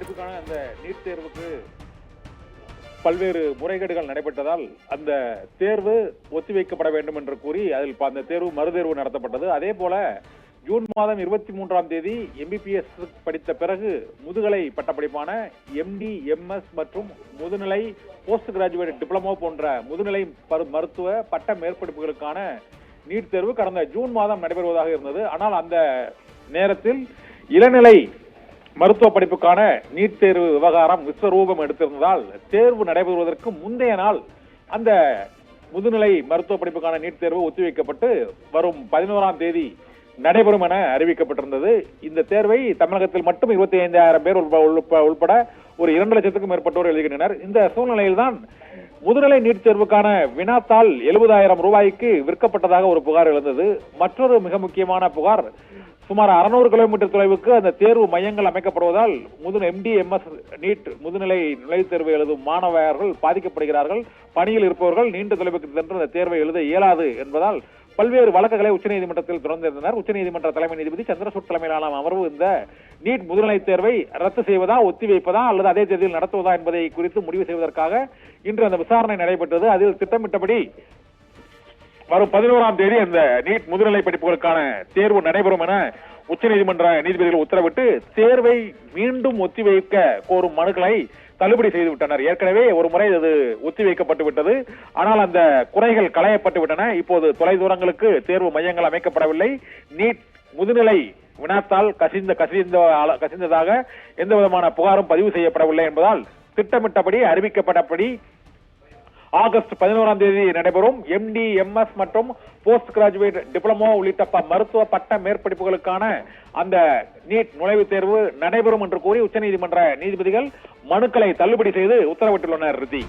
படிப்புக்கான அந்த நீட் தேர்வுக்கு பல்வேறு முறைகேடுகள் நடைபெற்றதால் அந்த தேர்வு ஒத்திவைக்கப்பட வேண்டும் என்று கூறி அதில் அந்த தேர்வு மறுதேர்வு நடத்தப்பட்டது. அதே போல ஜூன் மாதம் 23ஆம் தேதி MBBS படித்த பிறகு முதுகலை பட்டப்படிப்பான MD, MS மற்றும் முதுநிலை போஸ்ட் கிராஜுவேட் டிப்ளமோ போன்ற முதுநிலை மருத்துவ பட்ட மேற்படிப்புகளுக்கான நீட் தேர்வு கடந்த ஜூன் மாதம் நடைபெறுவதாக இருந்தது. ஆனால் அந்த நேரத்தில் இளநிலை மருத்துவ படிப்புக்கான நீட் தேர்வு விவகாரம் விஸ்வரூபம் எடுத்திருந்ததால் தேர்வு நடைபெறுவதற்கு முந்தைய நாள் அந்த முதுநிலை மருத்துவ படிப்புக்கான நீட் தேர்வு ஒத்திவைக்கப்பட்டு வரும் 11ஆம் தேதி நடைபெறும் என அறிவிக்கப்பட்டிருந்தது. இந்த தேர்வை தமிழகத்தில் மட்டும் 25,000 பேர் உள்பட ஒரு 2 லட்சத்துக்கும் மேற்பட்டோர் எழுதுகின்றனர். இந்த சூழ்நிலையில்தான் முதுநிலை நீட் தேர்வுக்கான வினாத்தாள் 70,000 ரூபாய்க்கு விற்கப்பட்டதாக ஒரு புகார் எழுந்தது. மற்றொரு மிக முக்கியமான புகார், சுமார் 600 கிலோமீட்டர் தொலைவுக்கு அந்த தேர்வு மையங்கள் அமைக்கப்படுவதால் MD, MS நீட் முதுநிலை நுழைவுத் தேர்வு எழுதும் மாணவர்கள் பாதிக்கப்படுகிறார்கள். பணியில் இருப்பவர்கள் நீண்ட தொலைவுக்கு சென்று அந்த தேர்வை எழுத இயலாது என்பதால் பல்வேறு வழக்குகளை உச்சநீதிமன்றத்தில் தொடர்ந்திருந்தனர். உச்சநீதிமன்ற தலைமை நீதிபதி சந்திரசூட் தலைமையிலான அமர்வு இந்த நீட் முதுநிலை தேர்வை ரத்து செய்வதா, ஒத்திவைப்பதா அல்லது அதே தேதியில் நடத்துவதா என்பதை குறித்து முடிவு செய்வதற்காக இன்று அந்த விசாரணை நடைபெற்றது. அதில் திட்டமிட்டபடி வரும் 11ஆம் தேதி அந்த நீட் முதுநிலை படிப்புகளுக்கான தேர்வு நடைபெறும் என உச்சநீதிமன்ற நீதிபதிகள் உத்தரவிட்டு தேர்வை மீண்டும் ஒத்திவைக்க கோரும் மனுக்களை தள்ளுபடி செய்துவிட்டனர். ஏற்கனவே ஒரு முறை அது ஒத்திவைக்கப்பட்டு விட்டது. ஆனால் அந்த குறைகள் களையப்பட்டு விட்டன. இப்போது தொலைதூரங்களுக்கு தேர்வு மையங்கள் அமைக்கப்படவில்லை. நீட் முதுநிலை வினாத்தால் கசிந்ததாக எந்த விதமான புகாரும் பதிவு செய்யப்படவில்லை என்பதால் திட்டமிட்டபடி அறிவிக்கப்பட்டபடி ஆகஸ்ட் 11ஆம் தேதி நடைபெறும் MD, MS மற்றும் போஸ்ட் கிராஜுவேட் டிப்ளமோ உள்ளிட்ட மருத்துவ பட்ட மேற்படிப்புகளுக்கான அந்த நீட் நுழைவுத் தேர்வு நடைபெறும் என்று கூறி உச்சநீதிமன்ற நீதிபதிகள் மனுக்களை தள்ளுபடி செய்து உத்தரவிட்டுள்ளனர். ரிதி.